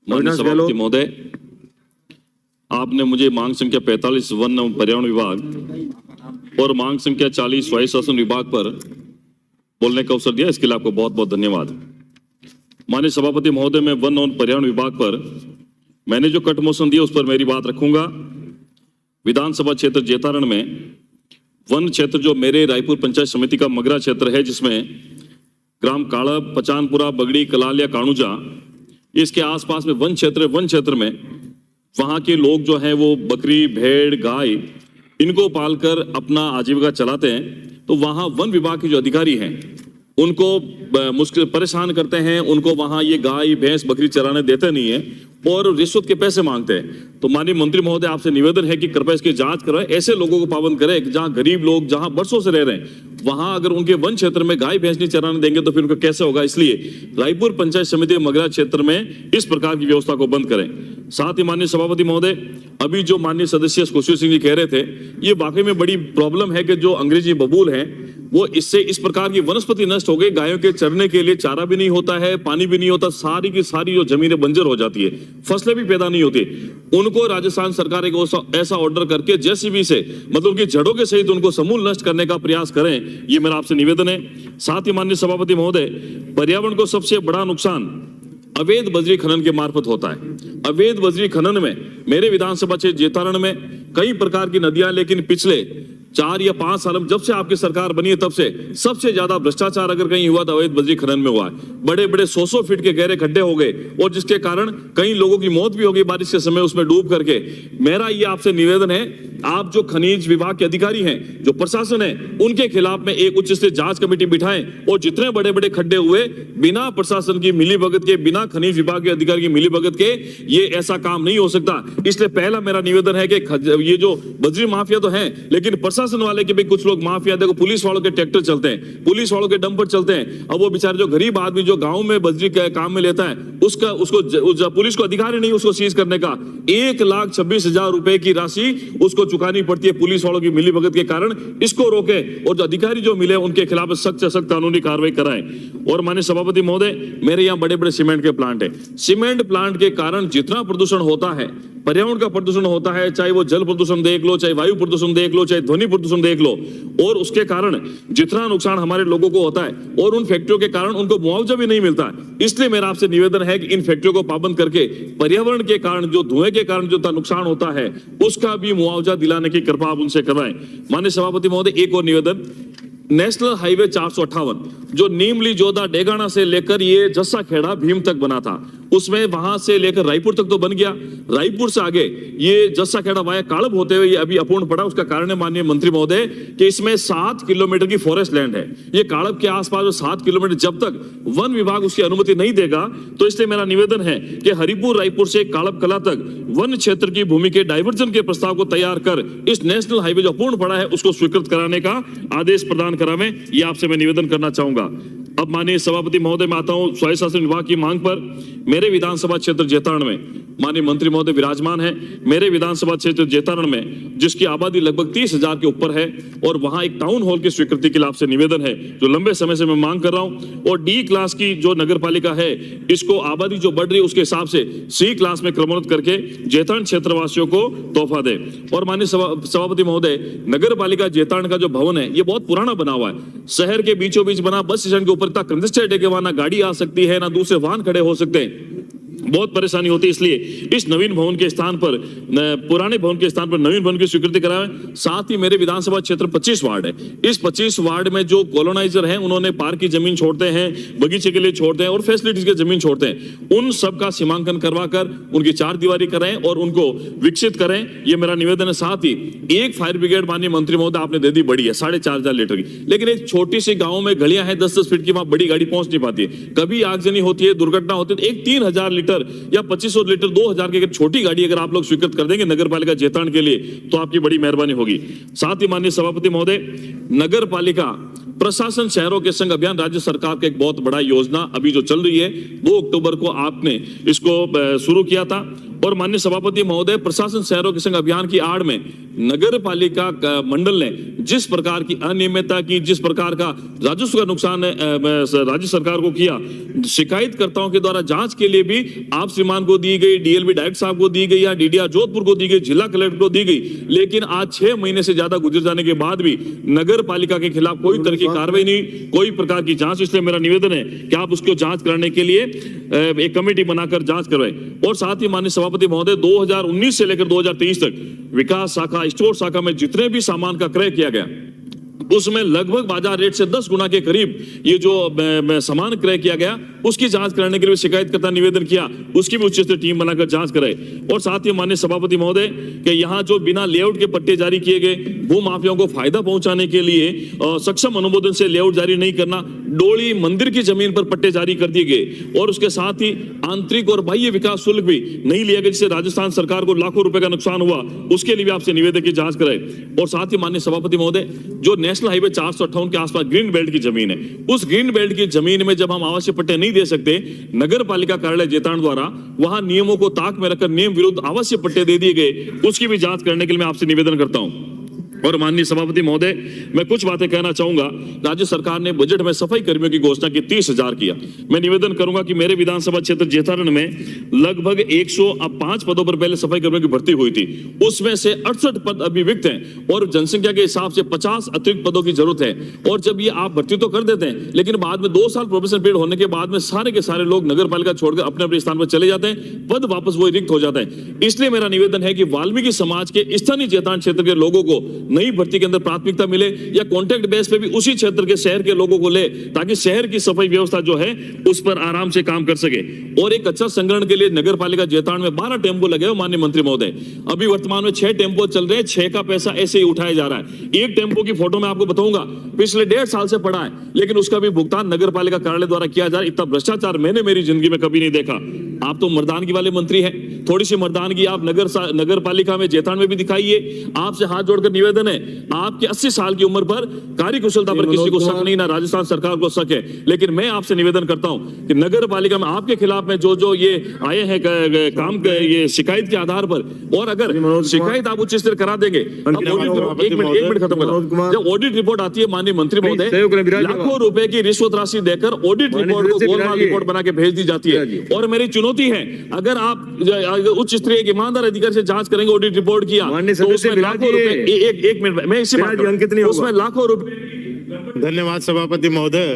माननीय सभापति महोदय, आपने मुझे मांग संख्या 45 वन एवं पर्यावरण विभाग और मांग संख्या 40 वायु शासन विभाग पर बोलने का अवसर दिया, इसके लिए आपको बहुत बहुत धन्यवाद। माननीय सभापति महोदय, मैं वन एवं पर्यावरण विभाग पर मैंने जो कट मोशन दिया उस पर मेरी बात रखूंगा। विधानसभा क्षेत्र जेतारण में वन क्षेत्र जो मेरे रायपुर पंचायत समिति का मगरा क्षेत्र है, जिसमें ग्राम काड़ब, पचानपुरा, बगड़ी, कलालिया, काणुजा, इसके आसपास में वन क्षेत्र में वहां के लोग जो हैं वो बकरी, भेड़, गाय इनको पालकर अपना आजीविका चलाते हैं। तो वहां वन विभाग के जो अधिकारी हैं उनको मुश्किल परेशान करते हैं, उनको वहां ये गाय, भैंस, बकरी चराने देते नहीं है और रिश्वत के पैसे मांगते हैं। तो माननीय मंत्री महोदय, आपसे निवेदन है कि कृपया इसकी जांच कराएं, ऐसे लोगों को पाबंद करें जहां गरीब लोग जहां बरसों से रह रहे हैं, वहां अगर उनके वन क्षेत्र में गाय भैंस नहीं चराने देंगे तो फिर उनको कैसे होगा। इसलिए रायपुर पंचायत समिति मगरा क्षेत्र में इस प्रकार की व्यवस्था को बंद करें। साथ ही माननीय सभापति महोदय, अभी जो माननीय सदस्य खुशी सिंह जी कह रहे थे, ये वाकई में बड़ी प्रॉब्लम है कि जो अंग्रेजी बबूल हैं वो इससे इस प्रकार की वनस्पति नष्ट हो गई, गायों के चरने के लिए चारा भी नहीं होता है, पानी भी नहीं होता, सारी की सारी जो जमीनें बंजर हो जाती है, फसलें भी पैदा नहीं होती। उनको राजस्थान सरकार एक ऐसा ऑर्डर करके जेसीबी से, मतलब कि जड़ों के सहित उनको समूल नष्ट करने का प्रयास करें, ये मेरा आपसे निवेदन है। साथ ही माननीय सभापति महोदय, पर्यावरण को सबसे बड़ा नुकसान अवैध बजरी खनन के मार्फत होता है। अवैध बजरी खनन में मेरे विधानसभा क्षेत्र जेतारण में कई प्रकार की नदियां, लेकिन पिछले 4 या 5 साल में जब से आपकी सरकार बनी है तब से सबसे ज्यादा भ्रष्टाचार अगर कहीं हुआ तो अवैध बजरी खनन में हुआ है। बड़े बड़े 100-100 फीट के गहरे खड्डे हो गए और जिसके कारण कई लोगों की मौत भी हो गई बारिश के समय उसमें डूब करके। मेरा ये आपसे निवेदन है, आप जो खनिज विभाग के अधिकारी हैं, जो प्रशासन है, उनके खिलाफ में एक उच्च स्तरीय जांच कमेटी बिठाएं और जितने बड़े बड़े खड्डे हुए बिना प्रशासन की मिलीभगत के, बिना खनिज विभाग के अधिकारी की मिलीभगत के ये ऐसा काम नहीं हो सकता। इसलिए पहला मेरा निवेदन है कि ये जो बजरी माफिया तो है, लेकिन प्रशासन वाले के भी कुछ लोग माफिया, देखो पुलिस वालों के ट्रैक्टर चलते हैं, पुलिस वालों के डंपर चलते हैं। अब वो बेचारे जो गरीब आदमी जो गांव में बजरी के काम में लेता है, उसको पुलिस को अधिकार नहीं उसको सीज करने का। 1,26,000 रुपए की राशि उसको चुकानी पड़ती है पुलिस वालों की मिलीभगत के कारण। इसको रोके और जो अधिकारी जो मिले उनके खिलाफ सख्त से सख्त कानूनी कार्रवाई कराएं। और माननीय सभापति महोदय, मेरे यहाँ बड़े बड़े सीमेंट के प्लांट है, सीमेंट प्लांट के कारण जितना प्रदूषण होता है, पर्यावरण का प्रदूषण होता है, चाहे वो जल प्रदूषण देख लो, चाहे वायु प्रदूषण देख लो, चाहे ध्वनि प्रदूषण देख लो, और उसके कारण जितना नुकसान हमारे लोगों को होता है और उन फैक्ट्रियों के कारण उनको मुआवजा भी नहीं मिलता है। इसलिए मेरा आपसे निवेदन है कि इन फैक्ट्रियों को पाबंद करके पर्यावरण के कारण, जो धुएं के कारण जो नुकसान होता है, उसका भी मुआवजा दिलाने की कृपा आप उनसे करवाएं। माननीय सभापति महोदय, एक और निवेदन, नेशनल हाईवे 458 जो नीमली, जोधा, डेगाना से लेकर ये जस्सा खेड़ा भीम तक बना था, उसमें वहां से लेकर रायपुर तक तो बन गया, रायपुर से आगे ये जस्सा खेड़ा वाया काड़ब होते हुए ये अभी अपूर्ण पड़ा। उसका कारण है माननीय मंत्री महोदय कि इसमें 7 किलोमीटर की फॉरेस्ट लैंड है। ये काड़ब के आसपास 7 किलोमीटर जब तक वन विभाग उसकी अनुमति नहीं देगा, तो इसलिए मेरा निवेदन है कि हरिपुर रायपुर से काड़ब कला तक वन क्षेत्र की भूमि के डाइवर्जन के प्रस्ताव को तैयार कर इस नेशनल हाईवे जो अपूर्ण पड़ा है उसको स्वीकृत कराने का आदेश प्रदान करावें, ये आपसे मैं निवेदन करना चाहूंगा। अब माननीय सभापति महोदय, मैं आता हूं स्वायत्त शासन विभाग की मांग पर। मेरे विधानसभा क्षेत्र जेतारण में माननीय मंत्री महोदय विराजमान है। मेरे विधानसभा क्षेत्र जेतारण में जिसकी आबादी लगभग 30,000 के ऊपर है और वहां एक टाउन हॉल की स्वीकृति के लिए आपसे निवेदन है, जो लंबे समय से मैं मांग कर रहा हूं। और डी क्लास की जो नगर पालिका है, इसको आबादी जो बढ़ रही है उसके हिसाब से सी क्लास में क्रमोन्नत करके जेतारण क्षेत्रवासियों को तोहफा दे। और माननीय सभापति महोदय, नगर पालिका जेतारण का जो भवन है ये बहुत पुराना बना हुआ है, शहर के बीचों बीच बना, बस स्टैंड के ऊपर तक कंजेस्टेड है कि वहां ना गाड़ी आ सकती है, ना दूसरे वाहन खड़े हो सकते हैं, बहुत परेशानी होती है। इसलिए इस नवीन भवन के स्थान पर, पुराने भवन के स्थान पर नवीन भवन की स्वीकृति कराएं। साथ ही मेरे विधानसभा क्षेत्र 25 वार्ड है, इस 25 वार्ड में जो कॉलोनाइजर हैं उन्होंने पार्क की जमीन छोड़ते हैं, बगीचे के लिए छोड़ते हैं और फैसिलिटीज की जमीन छोड़ते हैं, उन सब का सीमांकन करवाकर उनकी 4 दीवारी कराएं और उनको विकसित करें, ये मेरा निवेदन है। साथ ही एक फायर ब्रिगेड माननीय मंत्री महोदय आपने दे दी, बड़ी है 4,500 लीटर की, लेकिन एक छोटी सी गाँव में गलियां हैं 10-10 फीट की, वहां बड़ी गाड़ी पहुंच नहीं पाती है, कभी आगजनी होती है, दुर्घटना होती है। एक 3,000 लीटर या 2500 लीटर, 2,000 की छोटी गाड़ी अगर आप लोग स्वीकृत कर देंगे नगर पालिका जेतारण के लिए तो आपकी बड़ी मेहरबानी होगी। साथ ही माननीय सभापति महोदय, नगर पालिका प्रशासन शहरों के संग अभियान राज्य सरकार का एक बहुत बड़ा योजना अभी जो चल रही है, 2 अक्टूबर को आपने इसको शुरू किया था और माननीय सभापति महोदय, प्रशासन शहरों के संग अभियान की आड़ में नगर पालिका मंडल ने जिस प्रकार की अनियमितता की, जिस प्रकार का राजस्व का नुकसान राज्य सरकार को किया, शिकायतकर्ताओं के द्वारा जांच के लिए भी आप श्रीमान को दी गई, डीएलबी डायरेक्टर साहब को दी गई या डीडीआर जोधपुर को दी गई, जिला कलेक्टर को दी गई, लेकिन आज 6 महीने से ज्यादा गुजर जाने के बाद भी नगर पालिका के खिलाफ कोई तरह की कार्रवाई नहीं, कोई प्रकार की जांच। इसलिए मेरा निवेदन है कि आप उसको जांच कराने के लिए एक कमेटी बनाकर जांच करवाएं। और साथ ही माननीय सभापति महोदय, 2019 से लेकर 2023 तक विकास शाखा, स्टोर शाखा में जितने भी सामान का क्रय किया गया, उसमें लगभग बाजार रेट से 10 गुना के करीब ये जो सामान क्रय किया गया, उसकी जांच कराने के लिए शिकायतकर्ता निवेदन किया, उसकी भी उच्च स्तरीय टीम बनाकर जांच कराए। और साथ ही माननीय सभापति महोदय कि यहाँ जो बिना लेआउट के पट्टे जारी किए गए, भू माफियाओं को फायदा पहुंचाने के लिए सक्षम अनुमोदन से लेआउट जारी नहीं करना, डोली मंदिर की जमीन पर पट्टे जारी कर दिए गए, और उसके साथ ही आंतरिक और बाह्य विकास शुल्क भी नहीं लिया गया, जिससे राजस्थान सरकार को लाखों रुपए का नुकसान हुआ, उसके लिए भी आपसे निवेदन की जांच कराए। और साथ ही माननीय सभापति महोदय, जो नेशनल हाईवे 458 के आसपास ग्रीन बेल्ट की जमीन है, उस ग्रीन बेल्ट की जमीन में जब हम आवासीय पट्टे नहीं दे सकते, नगर पालिका कार्यालय जेतान द्वारा वहां नियमों को ताक में रखकर नियम विरुद्ध आवासीय पट्टे दे दिए गए, उसकी भी जांच करने के लिए मैं आपसे निवेदन करता हूं। और माननीय सभापति महोदय, मैं कुछ बातें कहना चाहूंगा। राज्य सरकार ने बजट में सफाई कर्मियों की घोषणा की, 30,000 किया। मैं निवेदन करूंगा कि मेरे विधानसभा क्षेत्र जेठारण में लगभग 105 पदों पर पहले सफाई कर्मियों की भर्ती हुई थी, उसमें से 68 पद अभी रिक्त हैं और जनसंख्या के हिसाब से 50 अतिरिक्त पदों की जरूरत है। और जब ये आप भर्ती तो कर देते हैं, लेकिन बाद में 2 साल प्रोबेशन पीरियड होने के बाद में सारे के सारे लोग नगर पालिका छोड़कर अपने अपने स्थान पर चले जाते हैं, पद वापस वही रिक्त हो जाता है। इसलिए मेरा निवेदन है कि वाल्मीकि समाज के स्थानीय जेतान क्षेत्र के लोगों को नई भर्ती के अंदर प्राथमिकता मिले, या कॉन्ट्रैक्ट बेस पे भी उसी क्षेत्र के शहर के लोगों को ले, ताकि शहर की सफाई व्यवस्था जो है उस पर आराम से काम कर सके। और एक कचरा संग्रहण के लिए नगर पालिका जेतान में 12 टेम्पो लगे हो माननीय मंत्री महोदय, अभी वर्तमान में 6 टेम्पो चल रहे हैं, 6 का पैसा ऐसे ही उठाया जा रहा है। एक टेम्पो की फोटो मैं आपको बताऊंगा, पिछले 1.5 साल से पड़ा है, लेकिन उसका भी भुगतान नगर पालिका कार्यालय द्वारा किया जा रहा है। इतना भ्रष्टाचार मैंने मेरी जिंदगी में कभी नहीं देखा। आप तो मर्दानगी वाले मंत्री हैं, थोड़ी सी मर्दानगी आप नगर पालिका में जेतान में भी दिखाइए। आपसे हाथ जोड़कर निवेदन है, आपके 80 साल की उम्र पर कार्य कुशलता पर किसी को शक नहीं, ना राजस्थान सरकार को शक है, लेकिन मैं आपसे निवेदन करता हूं कि नगर पालिका में आपके खिलाफ में जो ये आए हैं काम ये शिकायत के आधार पर, और अगर शिकायत आप उच्च स्तर करा देंगे, एक मिनट खत्म करो। जब ऑडिट रिपोर्ट आती है माननीय मंत्री महोदय, लाखों रुपए की रिश्वत राशि देकर ऑडिट रिपोर्ट को गोलमाल रिपोर्ट बना के भेज दी जाती है। और मेरी चुनौती है, अगर आप उच्च स्तरीय ईमानदार अधिकारी से जांच करेंगे ऑडिट रिपोर्ट किया, तो उसमें लाखों रुपए, एक मिनट मैं इसी बात, उसमें लाखों रुपए। धन्यवाद सभापति महोदय।